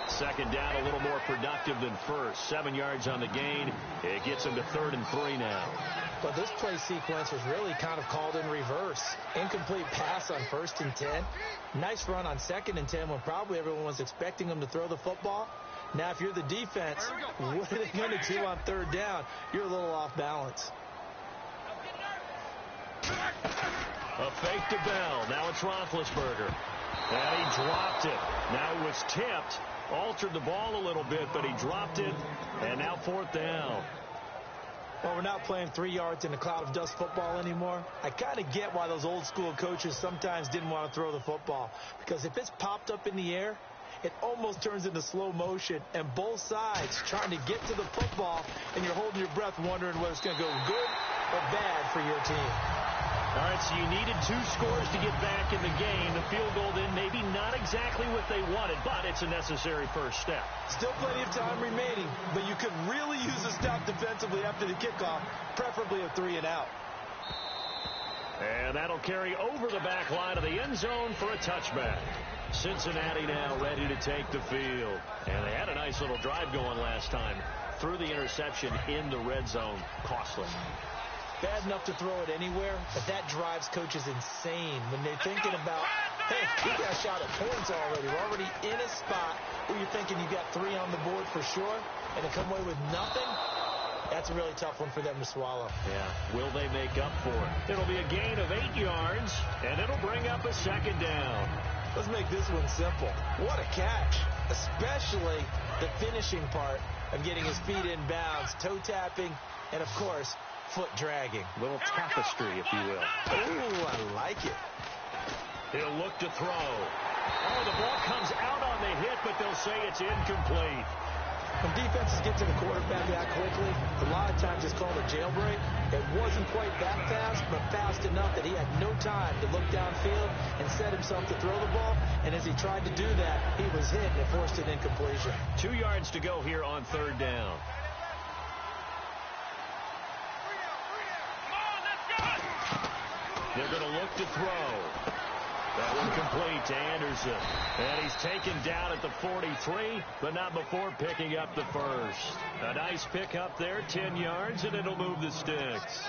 Second down, a little more productive than first. 7 yards on the gain. It gets him to 3rd and 3 now. But this play sequence was really kind of called in reverse. Incomplete pass on 1st and 10. Nice run on 2nd and 10 when probably everyone was expecting them to throw the football. Now, if you're the defense, what are they going to do on 3rd down? You're a little off balance. A fake to Bell. Now it's Roethlisberger. And he dropped it. Now it was tipped. Altered the ball a little bit, but he dropped it. And now 4th down. Well, we're not playing 3 yards in a cloud of dust football anymore. I kind of get why those old school coaches sometimes didn't want to throw the football. Because if it's popped up in the air, it almost turns into slow motion. And both sides trying to get to the football, and you're holding your breath wondering whether it's going to go good or bad for your team. All right, so you needed 2 scores to get back in the game. The field goal then maybe not exactly what they wanted, but it's a necessary first step. Still plenty of time remaining, but you could really use a stop defensively after the kickoff, preferably a 3 and out. And that'll carry over the back line of the end zone for a touchback. Cincinnati now ready to take the field. And they had a nice little drive going last time. Threw the interception in the red zone. Costly. Bad enough to throw it anywhere, but that drives coaches insane when they're thinking about, hey, we got a shot at points already. We're already in a spot where you're thinking you got 3 on the board for sure, and to come away with nothing, that's a really tough one for them to swallow. Yeah, will they make up for it? It'll be a gain of 8 yards, and it'll bring up a second down. Let's make this one simple. What a catch, especially the finishing part of getting his feet in bounds, toe tapping, and, of course, foot dragging. Little tapestry, if you will. Ooh, I like it. He'll look to throw. Oh, the ball comes out on the hit, but they'll say it's incomplete. When defenses get to the quarterback that quickly, a lot of times it's called a jailbreak. It wasn't quite that fast, but fast enough that he had no time to look downfield and set himself to throw the ball. And as he tried to do that, he was hit and forced an incompletion. 2 yards to go here on 3rd down. They're going to look to throw. That one complete to Anderson. And he's taken down at the 43, but not before picking up the first. A nice pickup there, 10 yards, and it'll move the sticks.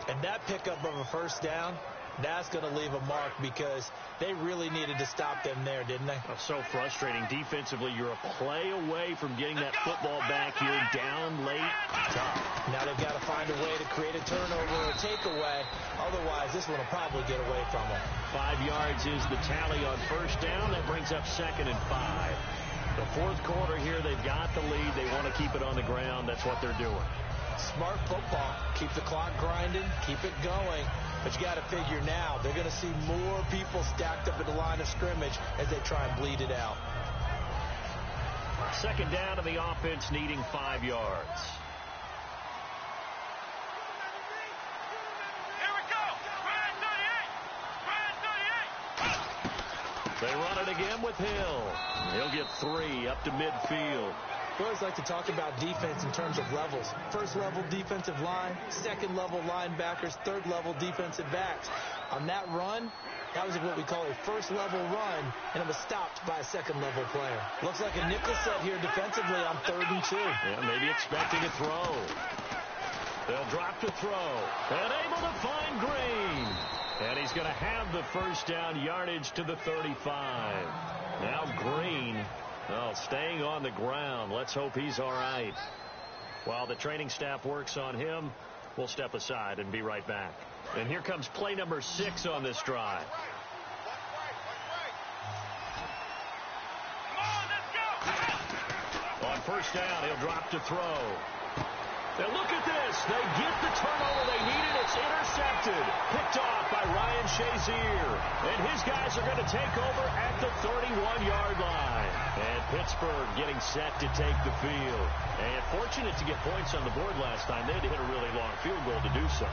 And that pickup of a first down, that's going to leave a mark because they really needed to stop them there, didn't they? Oh, so frustrating. Defensively, you're a play away from getting that football back here, down late. Tough. Now they've got to find a way to create a turnover or a takeaway. Otherwise, this one will probably get away from them. 5 yards is the tally on first down. That brings up 2nd and 5. The 4th quarter here, they've got the lead. They want to keep it on the ground. That's what they're doing. Smart football. Keep the clock grinding. Keep it going. But you got to figure now, they're going to see more people stacked up at the line of scrimmage as they try and bleed it out. 2nd down, and the offense needing 5 yards. Here we go. Ryan 38. They run it again with Hill. He'll get 3 up to midfield. We always like to talk about defense in terms of levels. First level defensive line, second level linebackers, third level defensive backs. On that run, that was what we call a first level run, and it was stopped by a second level player. Looks like a nickel set here defensively on 3rd and 2. Yeah, maybe expecting a throw. They'll drop to throw. And able to find Green. And he's going to have the first down yardage to the 35. Now Green, staying on the ground. Let's hope he's all right. While the training staff works on him, we'll step aside and be right back. And here comes play number 6 on this drive. On first down, he'll drop to throw. Now look at this. They get the turnover they needed. It's intercepted. Picked off by Ryan Shazier. And his guys are going to take over at the 31-yard line. And Pittsburgh getting set to take the field. And fortunate to get points on the board last time. They had to hit a really long field goal to do so.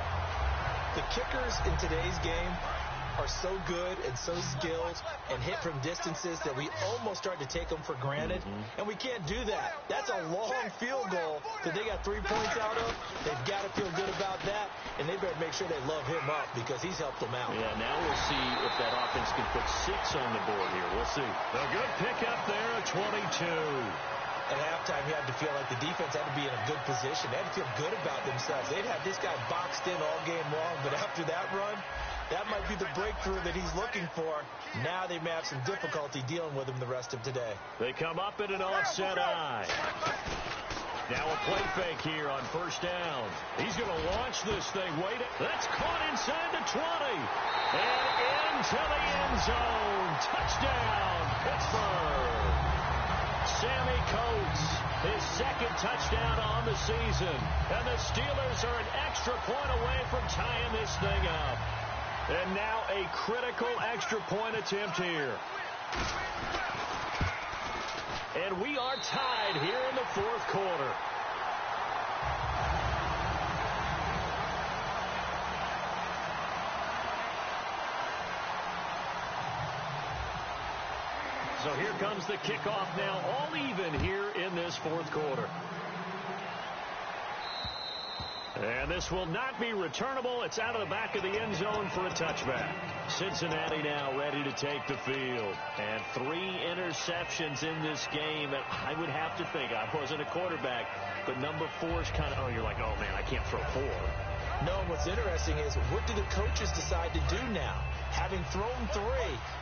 The kickers in today's game are so good and so skilled and hit from distances that we almost start to take them for granted. And we can't do that. That's a long field goal that they got 3 points out of. They've got to feel good about that, and they better make sure they love him up because he's helped them out. Yeah, now we'll see if that offense can put 6 on the board here. We'll see. A good pickup there at 22. At halftime, you had to feel like the defense had to be in a good position. They had to feel good about themselves. They'd had this guy boxed in all game long, but after that run, that might be the breakthrough that he's looking for. Now they may have some difficulty dealing with him the rest of today. They come up in an offset eye. Now a play fake here on first down. He's going to launch this thing. Wait, that's caught inside the 20. And into the end zone. Touchdown, Pittsburgh. Sammy Coates, his second touchdown on the season. And the Steelers are an extra point away from tying this thing up. And now a critical extra point attempt here. And we are tied here in the fourth quarter. So here comes the kickoff now, all even here in this fourth quarter. And this will not be returnable. It's out of the back of the end zone for a touchback. Cincinnati now ready to take the field. And 3 interceptions in this game. And I would have to think, I wasn't a quarterback, but number 4 is kind of, you're like, oh, man, I can't throw 4. No, what's interesting is what do the coaches decide to do now? Having thrown 3,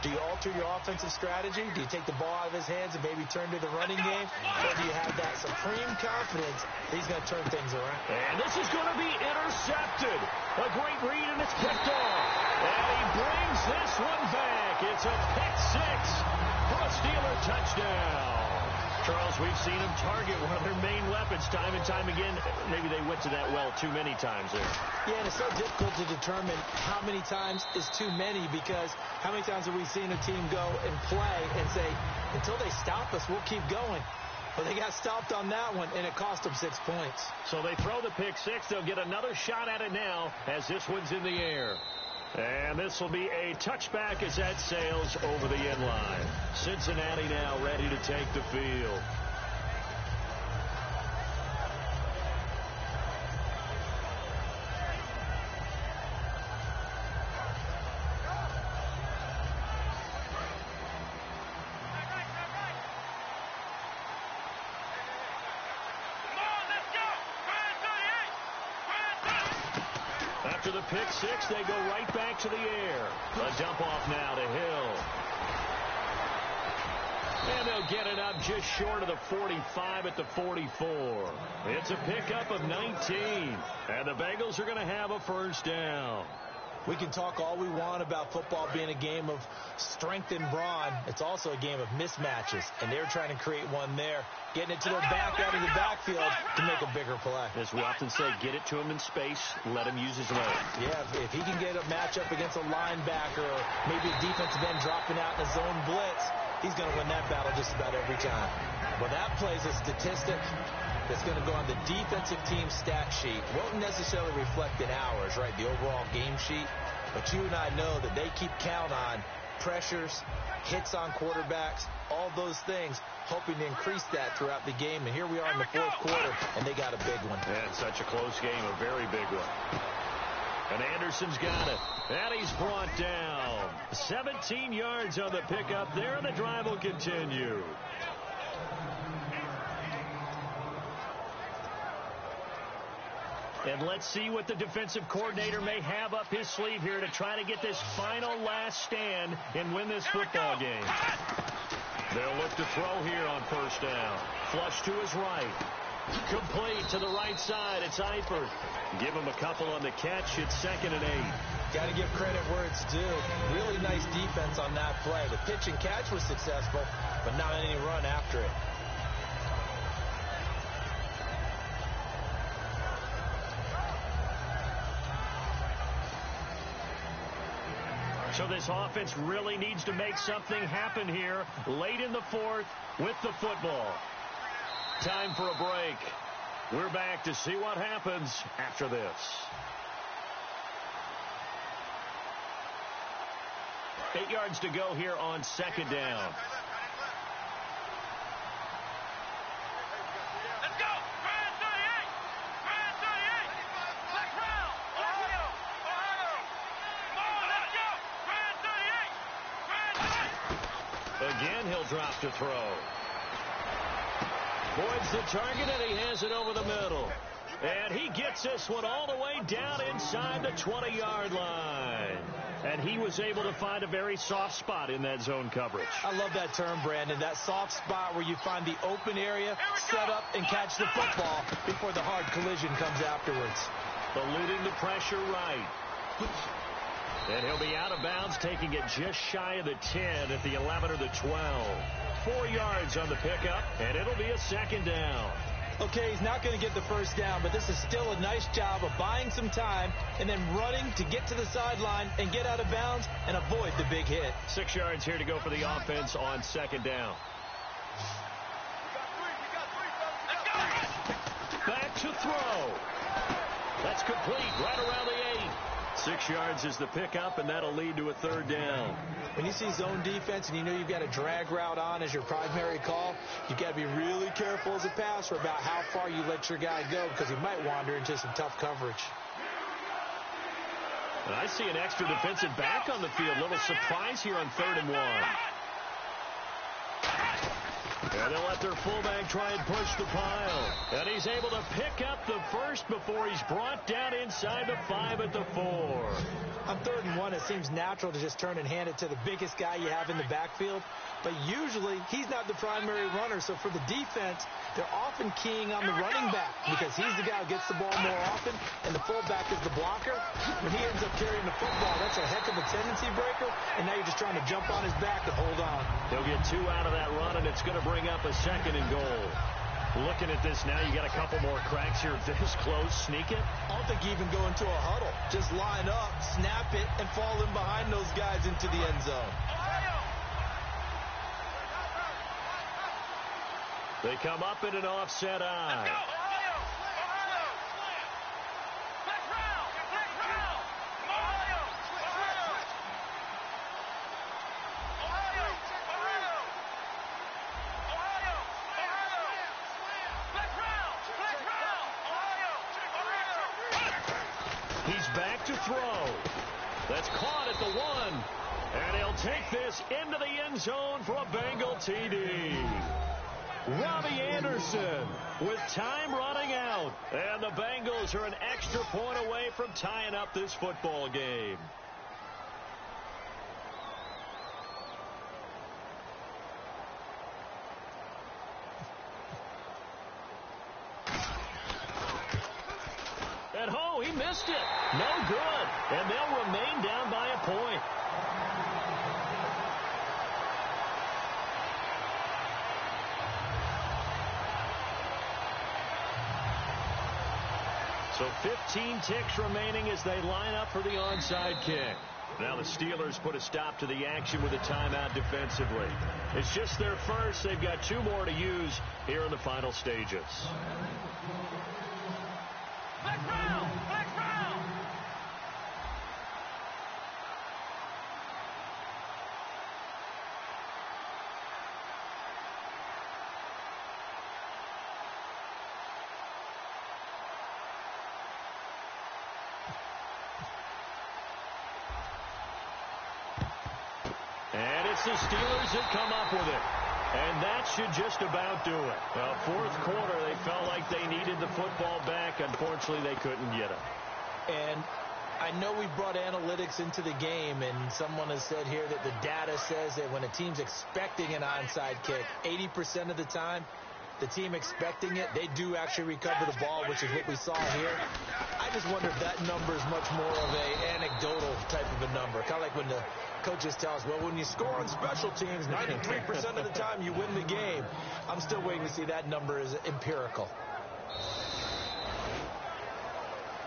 do you alter your offensive strategy? Do you take the ball out of his hands and maybe turn to the running game? Or do you have that supreme confidence that he's going to turn things around? And this is going to be intercepted. A great read, and it's picked off. And he brings this one back. It's a pick 6 for a Steeler touchdown. Charles, we've seen him target one of their main weapons time and time again. Maybe they went to that well too many times there. Yeah, and it's so difficult to determine how many times is too many because how many times have we seen a team go and play and say, until they stop us, we'll keep going. But they got stopped on that one, and it cost them 6 points. So they throw the pick 6. They'll get another shot at it now as this one's in the air. And this will be a touchback as that sails over the end line. Cincinnati now ready to take the field. After the pick 6, they go right back to the air. A dump off now to Hill. And they'll get it up just short of the 45 at the 44. It's a pickup of 19. And the Bengals are going to have a first down. We can talk all we want about football being a game of strength and brawn. It's also a game of mismatches, and they're trying to create one there, getting it to their back out of the backfield to make a bigger play. As we often say, get it to him in space, let him use his legs. Yeah, if he can get a matchup against a linebacker or maybe a defensive end dropping out in a zone blitz, he's going to win that battle just about every time. Well, that plays a statistic that's going to go on the defensive team stat sheet. Won't necessarily reflect in ours, right, the overall game sheet. But you and I know that they keep count on pressures, hits on quarterbacks, all those things, hoping to increase that throughout the game. And here we are in the fourth quarter, and they got a big one. And such a close game, a very big one. And Anderson's got it. And he's brought down. 17 yards on the pickup there, and the drive will continue. And let's see what the defensive coordinator may have up his sleeve here to try to get this final last stand and win this football game. They'll look to throw here on first down. Flush to his right. Complete to the right side. It's Eifert. Give him a couple on the catch. It's 2nd and 8. Got to give credit where it's due. Really nice defense on that play. The pitch and catch was successful, but not any run after it. So this offense really needs to make something happen here late in the 4th with the football. Time for a break. We're back to see what happens after this. 8 yards to go here on 2nd down. Let's go! Grand 38! Grand 38! Black round! Ohio! Ohio! Come on, let's go! Grand 38! Grand 38! Again, he'll drop to throw. Boyd's the target, and he has it over the middle. And he gets this one all the way down inside the 20-yard line. And he was able to find a very soft spot in that zone coverage. I love that term, Brandon. That soft spot where you find the open area, set up, and catch the football before the hard collision comes afterwards. Eluding the pressure right. And he'll be out of bounds, taking it just shy of the 10 at the 11 or the 12. 4 yards on the pickup, and it'll be a 2nd down. Okay, he's not going to get the first down, but this is still a nice job of buying some time and then running to get to the sideline and get out of bounds and avoid the big hit. 6 yards here to go for the offense on 2nd down. Back to throw. That's complete right around the 8. 6 yards is the pickup, and that'll lead to a 3rd down. When you see zone defense and you know you've got a drag route on as your primary call, you've got to be really careful as a passer about how far you let your guy go because he might wander into some tough coverage. And I see an extra defensive back on the field. A little surprise here on 3rd and 1. And they'll let their fullback try and push the pile. And he's able to pick up the first before he's brought down inside the 5 at the 4. On 3rd and 1, it seems natural to just turn and hand it to the biggest guy you have in the backfield. But usually, he's not the primary runner. So for the defense, they're often keying on the running back because he's the guy who gets the ball more often, and the fullback is the blocker. When he ends up carrying the football, that's a heck of a tendency breaker, and now you're just trying to jump on his back and hold on. He'll get 2 out of that run, and it's going to bring up a 2nd and goal. Looking at this now, you got a couple more cracks here. This close, sneak it. I don't think you even go into a huddle. Just line up, snap it, and fall in behind those guys into the end zone. They come up in an offset eye. He's back to throw. That's caught at the 1. And he'll take this into the end zone for a Bengal TD. Robbie Anderson with time running out. And the Bengals are an extra point away from tying up this football game. At home, he missed it. No good. And they'll remain down by a point. So 15 ticks remaining as they line up for the onside kick. Now the Steelers put a stop to the action with a timeout defensively. It's just their first. They've got 2 more to use here in the final stages. Black round! Black round! And it's the Steelers that come up with it. And that should just about do it. Fourth quarter, they felt like they needed the football back. Unfortunately, they couldn't get it. And I know we brought analytics into the game, and someone has said here that the data says that when a team's expecting an onside kick, 80% of the time, the team expecting it, they do actually recover the ball, which is what we saw here. I just wonder if that number is much more of an anecdotal type of a number. Kind of like when the coaches tell us, well, when you score on special teams, 93% of the time you win the game. I'm still waiting to see that number is empirical.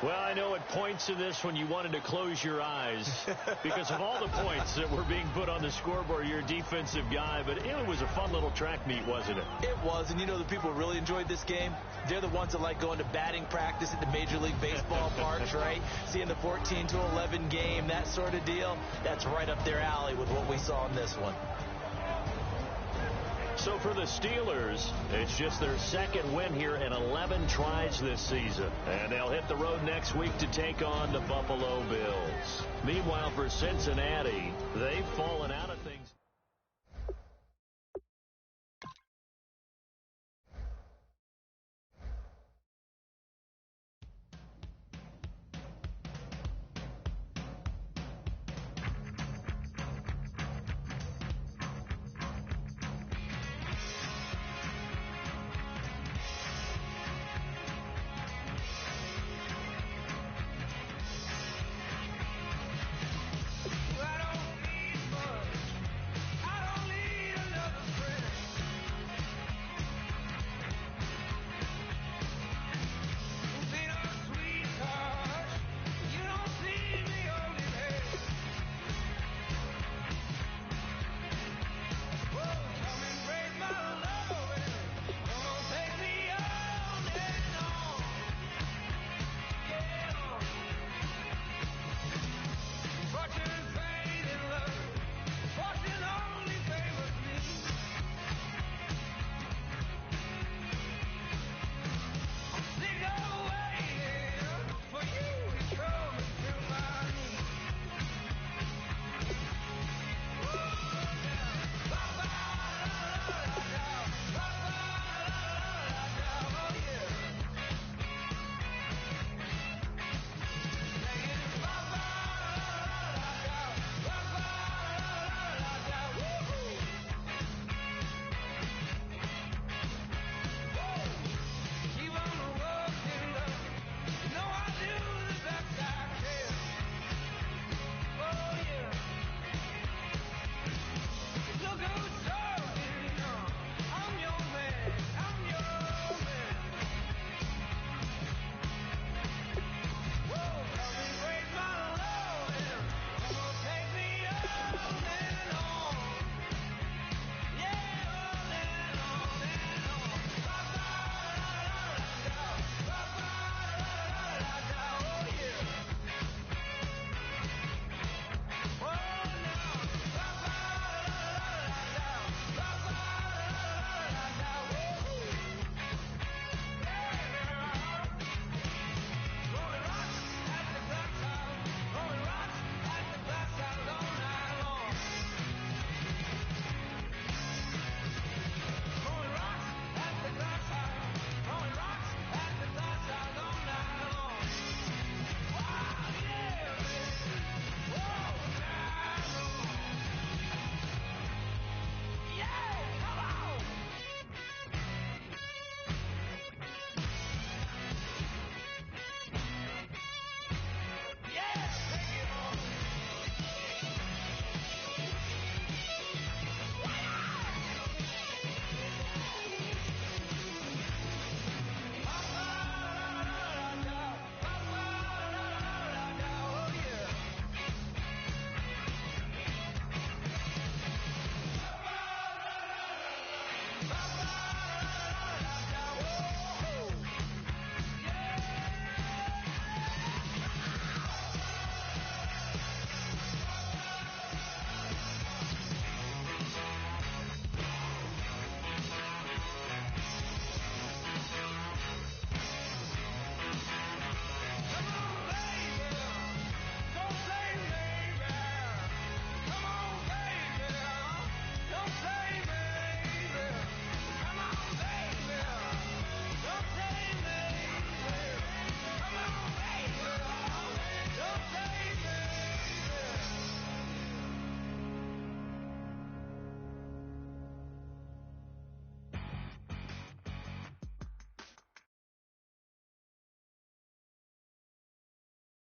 Well, I know at points in this when you wanted to close your eyes because of all the points that were being put on the scoreboard. You're a defensive guy, but it was a fun little track meet, wasn't it? It was, and you know the people who really enjoyed this game? They're the ones that like going to batting practice at the Major League Baseball parks, right? Seeing the 14-11 game, that sort of deal. That's right up their alley with what we saw in this one. So for the Steelers, it's just their second win here in 11 tries this season. And they'll hit the road next week to take on the Buffalo Bills. Meanwhile, for Cincinnati, they've fallen out of things.